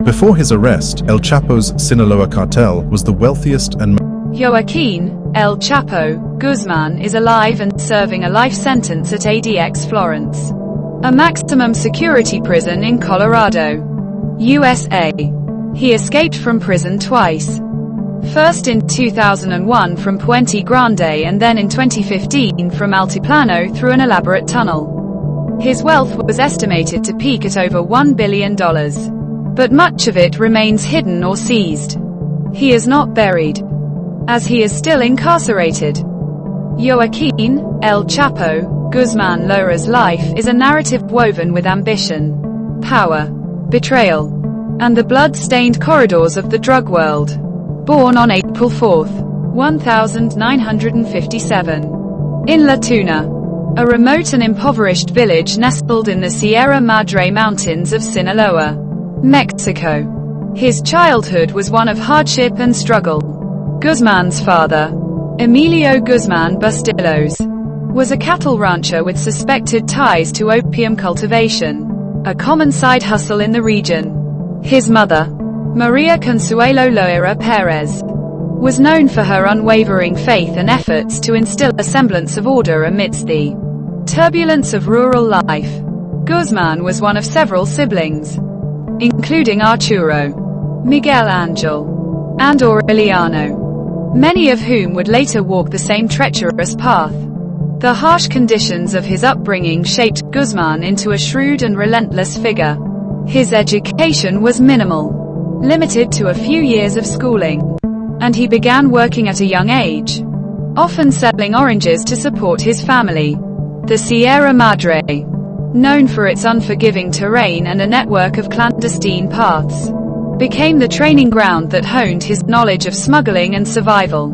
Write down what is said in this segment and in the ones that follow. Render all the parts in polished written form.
Before his arrest, El Chapo's Sinaloa Cartel was the wealthiest and Joaquin, El Chapo, Guzman is alive and serving a life sentence at ADX Florence, a maximum security prison in Colorado, USA. He escaped from prison twice. First in 2001 from Puente Grande and then in 2015 from Altiplano through an elaborate tunnel. His wealth was estimated to peak at over $1 billion. But much of it remains hidden or seized. He is not buried, as he is still incarcerated. Joaquin, El Chapo, Guzman Lora's life is a narrative woven with ambition, power, betrayal, and the blood-stained corridors of the drug world. Born on April 4, 1957, in La Tuna, a remote and impoverished village nestled in the Sierra Madre Mountains of Sinaloa, Mexico. His childhood was one of hardship and struggle. Guzman's father, Emilio Guzman Bustillos, was a cattle rancher with suspected ties to opium cultivation, a common side hustle in the region. His mother, Maria Consuelo Loera Perez, was known for her unwavering faith and efforts to instill a semblance of order amidst the turbulence of rural life. Guzman was one of several siblings, including Arturo, Miguel Angel, and Aureliano, many of whom would later walk the same treacherous path. The harsh conditions of his upbringing shaped Guzman into a shrewd and relentless figure. His education was minimal, limited to a few years of schooling, and he began working at a young age, often selling oranges to support his family. The Sierra Madre, known for its unforgiving terrain and a network of clandestine paths, became the training ground that honed his knowledge of smuggling and survival.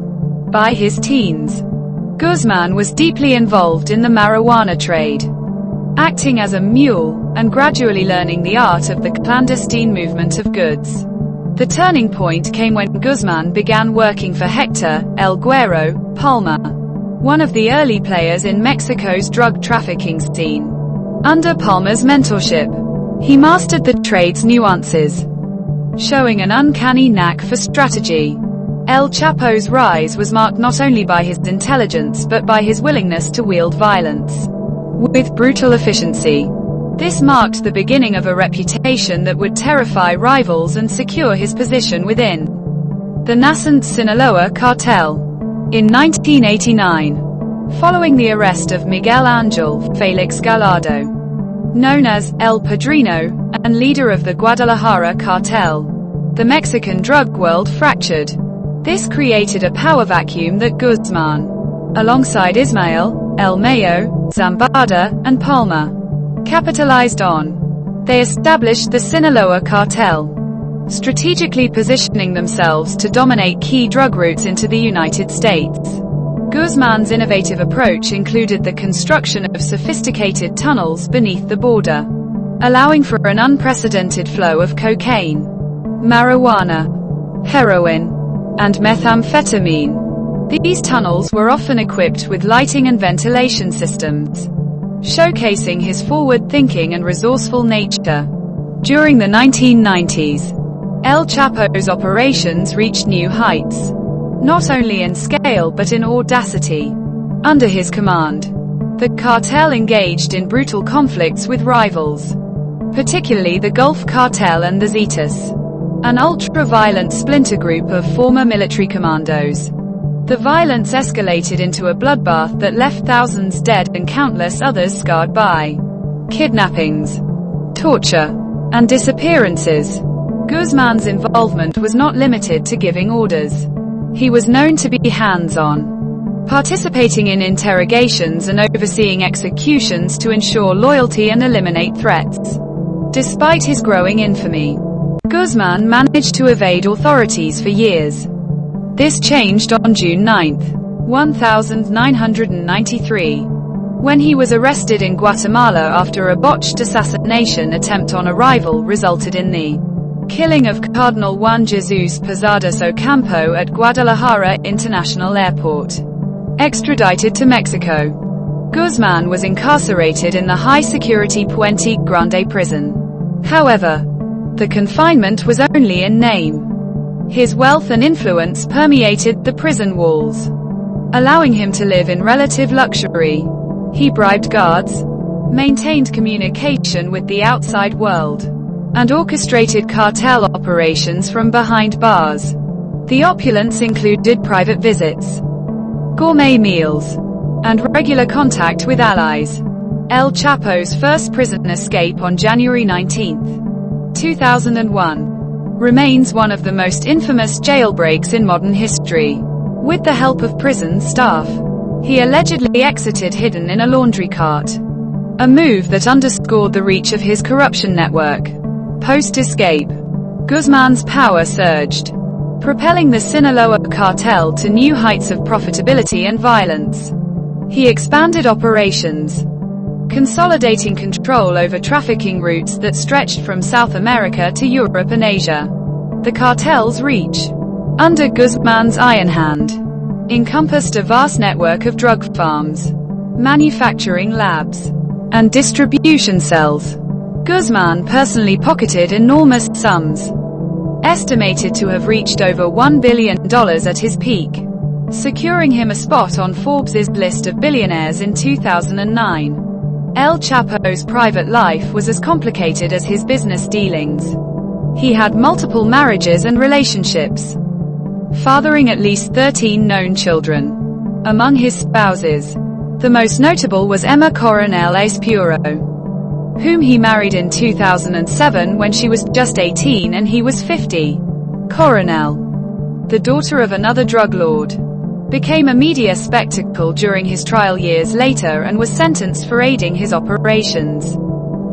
By his teens, Guzman was deeply involved in the marijuana trade, acting as a mule, and gradually learning the art of the clandestine movement of goods. The turning point came when Guzman began working for Hector El Güero Palma, one of the early players in Mexico's drug trafficking scene. Under Palma's mentorship, he mastered the trade's nuances, showing an uncanny knack for strategy. El Chapo's rise was marked not only by his intelligence but by his willingness to wield violence with brutal efficiency. This marked the beginning of a reputation that would terrify rivals and secure his position within the nascent Sinaloa Cartel. In 1989, following the arrest of Miguel Angel Felix Gallardo, known as El Padrino, and leader of the Guadalajara Cartel, the Mexican drug world fractured. This created a power vacuum that Guzman, alongside Ismael, El Mayo, Zambada, and Palma, capitalized on. They established the Sinaloa Cartel, strategically positioning themselves to dominate key drug routes into the United States. Guzman's innovative approach included the construction of sophisticated tunnels beneath the border, allowing for an unprecedented flow of cocaine, marijuana, heroin, and methamphetamine. These tunnels were often equipped with lighting and ventilation systems, showcasing his forward-thinking and resourceful nature. During the 1990s, El Chapo's operations reached new heights, not only in scale but in audacity. Under his command, the cartel engaged in brutal conflicts with rivals, particularly the Gulf Cartel and the Zetas, an ultra-violent splinter group of former military commandos. The violence escalated into a bloodbath that left thousands dead and countless others scarred by kidnappings, torture, and disappearances. Guzman's involvement was not limited to giving orders. He was known to be hands-on, participating in interrogations and overseeing executions to ensure loyalty and eliminate threats. Despite his growing infamy, Guzman managed to evade authorities for years. This changed on June 9, 1993, when he was arrested in Guatemala after a botched assassination attempt on a rival resulted in the killing of Cardinal Juan Jesus Posadas Ocampo at Guadalajara International Airport. Extradited to Mexico, Guzman was incarcerated in the high-security Puente Grande prison. However, The confinement was only in name. His wealth and influence permeated the prison walls, allowing him to live in relative luxury. He bribed guards, maintained communication with the outside world, and orchestrated cartel operations from behind bars. The opulence included private visits, gourmet meals, and regular contact with allies. El Chapo's first prison escape on January 19, 2001, remains one of the most infamous jailbreaks in modern history. With the help of prison staff, he allegedly exited hidden in a laundry cart, a move that underscored the reach of his corruption network. Post-escape, Guzman's power surged, propelling the Sinaloa Cartel to new heights of profitability and violence. He expanded operations, consolidating control over trafficking routes that stretched from South America to Europe and Asia. The cartel's reach, under Guzman's iron hand, encompassed a vast network of drug farms, manufacturing labs, and distribution cells. Guzman personally pocketed enormous sums, estimated to have reached over $1 billion at his peak, securing him a spot on Forbes' list of billionaires in 2009. El Chapo's private life was as complicated as his business dealings. He had multiple marriages and relationships, fathering at least 13 known children. Among his spouses, the most notable was Emma Coronel Espuro, whom he married in 2007 when she was just 18 and he was 50. Coronel, the daughter of another drug lord, became a media spectacle during his trial years later and was sentenced for aiding his operations.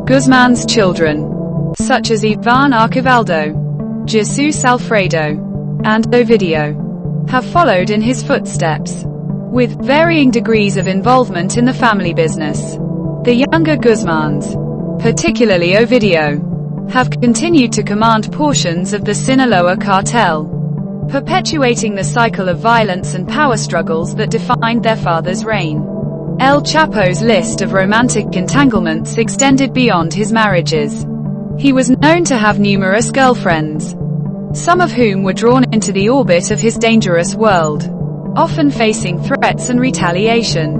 Guzman's children, such as Ivan Archivaldo, Jesus Alfredo, and Ovidio, have followed in his footsteps, with varying degrees of involvement in the family business. The younger Guzmans, particularly Ovidio, have continued to command portions of the Sinaloa Cartel, perpetuating the cycle of violence and power struggles that defined their father's reign. El Chapo's list of romantic entanglements extended beyond his marriages. He was known to have numerous girlfriends, some of whom were drawn into the orbit of his dangerous world, often facing threats and retaliation.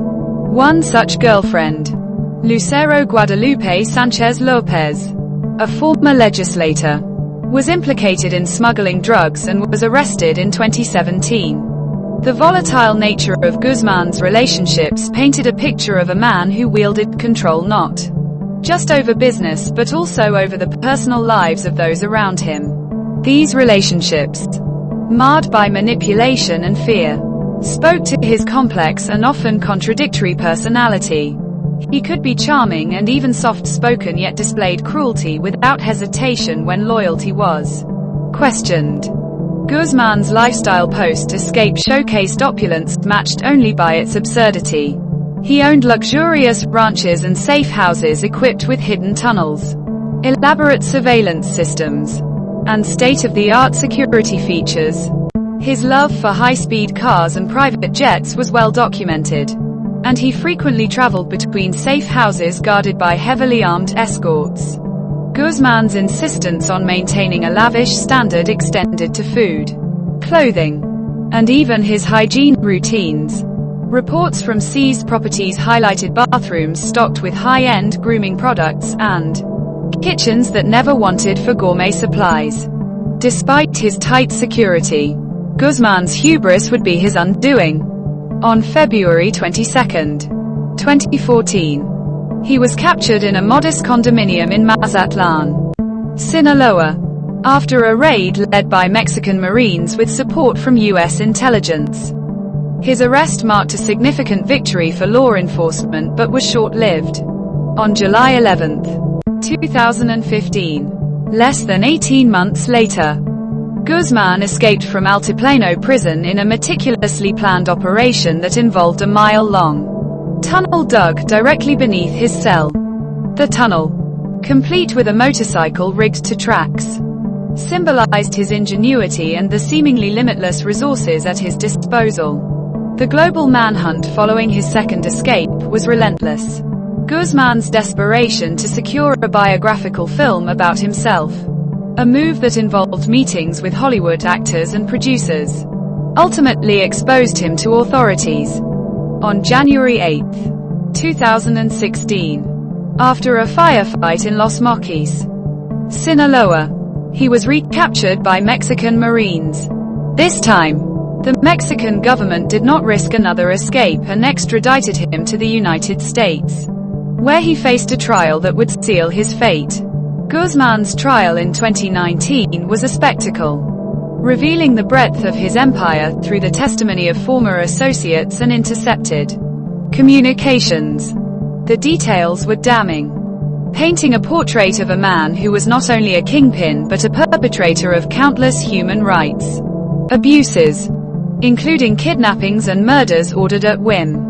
One such girlfriend, Lucero Guadalupe Sanchez Lopez, a former legislator, was implicated in smuggling drugs and was arrested in 2017. The volatile nature of Guzman's relationships painted a picture of a man who wielded control not just over business but also over the personal lives of those around him. These relationships, marred by manipulation and fear, spoke to his complex and often contradictory personality. He could be charming and even soft-spoken, yet displayed cruelty without hesitation when loyalty was questioned. Guzman's lifestyle post-escape showcased opulence matched only by its absurdity. He owned luxurious ranches and safe houses equipped with hidden tunnels, elaborate surveillance systems, and state-of-the-art security features. His love for high-speed cars and private jets was well documented, and he frequently traveled between safe houses guarded by heavily armed escorts. Guzman's insistence on maintaining a lavish standard extended to food, clothing, and even his hygiene routines. Reports from seized properties highlighted bathrooms stocked with high-end grooming products and kitchens that never wanted for gourmet supplies. Despite his tight security, Guzman's hubris would be his undoing. On February 22, 2014, he was captured in a modest condominium in Mazatlan, Sinaloa, after a raid led by Mexican Marines with support from U.S. intelligence. His arrest marked a significant victory for law enforcement but was short-lived. On July 11, 2015, less than 18 months later, Guzman escaped from Altiplano prison in a meticulously planned operation that involved a mile-long tunnel dug directly beneath his cell. The tunnel, complete with a motorcycle rigged to tracks, symbolized his ingenuity and the seemingly limitless resources at his disposal. The global manhunt following his second escape was relentless. Guzman's desperation to secure a biographical film about himself, a move that involved meetings with Hollywood actors and producers, ultimately exposed him to authorities. On January 8, 2016, after a firefight in Los Mochis, Sinaloa, he was recaptured by Mexican Marines. This time, the Mexican government did not risk another escape and extradited him to the United States, where he faced a trial that would seal his fate. Guzman's trial in 2019 was a spectacle, revealing the breadth of his empire through the testimony of former associates and intercepted communications. The details were damning, painting a portrait of a man who was not only a kingpin but a perpetrator of countless human rights abuses, including kidnappings and murders ordered at whim.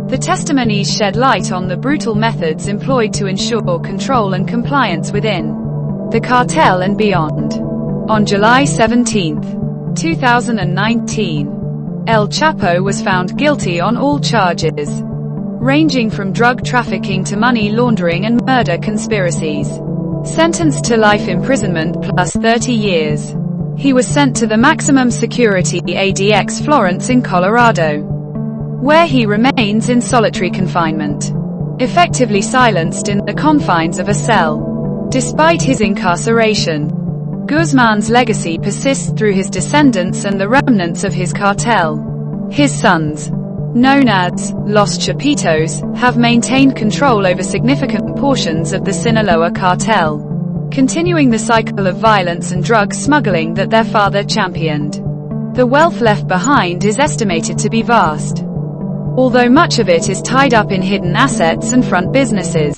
The testimonies shed light on the brutal methods employed to ensure control and compliance within the cartel and beyond. On July 17, 2019, El Chapo was found guilty on all charges, ranging from drug trafficking to money laundering and murder conspiracies. Sentenced to life imprisonment plus 30 years, he was sent to the maximum security ADX Florence in Colorado, where he remains in solitary confinement, effectively silenced in the confines of a cell. Despite his incarceration, Guzman's legacy persists through his descendants and the remnants of his cartel. His sons, known as Los Chapitos, have maintained control over significant portions of the Sinaloa Cartel, continuing the cycle of violence and drug smuggling that their father championed. The wealth left behind is estimated to be vast, although much of it is tied up in hidden assets and front businesses.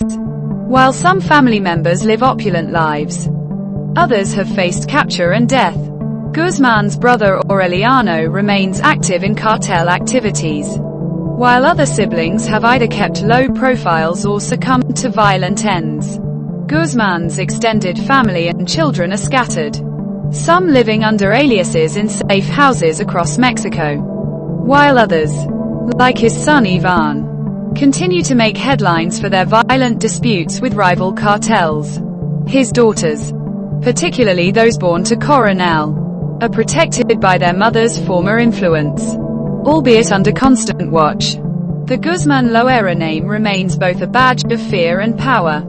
While some family members live opulent lives, others have faced capture and death. Guzman's brother Aureliano remains active in cartel activities, while other siblings have either kept low profiles or succumbed to violent ends. Guzman's extended family and children are scattered, some living under aliases in safe houses across Mexico, while others, like his son Ivan, continue to make headlines for their violent disputes with rival cartels. His daughters, particularly those born to Coronel, are protected by their mother's former influence, albeit under constant watch. The Guzman Loera name remains both a badge of fear and power,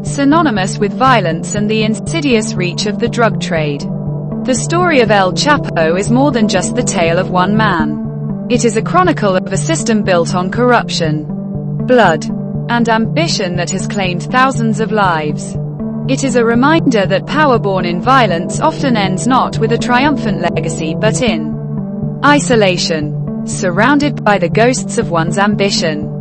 synonymous with violence and the insidious reach of the drug trade. The story of El Chapo is more than just the tale of one man. It is a chronicle of a system built on corruption, blood, and ambition that has claimed thousands of lives. It is a reminder that power born in violence often ends not with a triumphant legacy but in isolation, surrounded by the ghosts of one's ambition.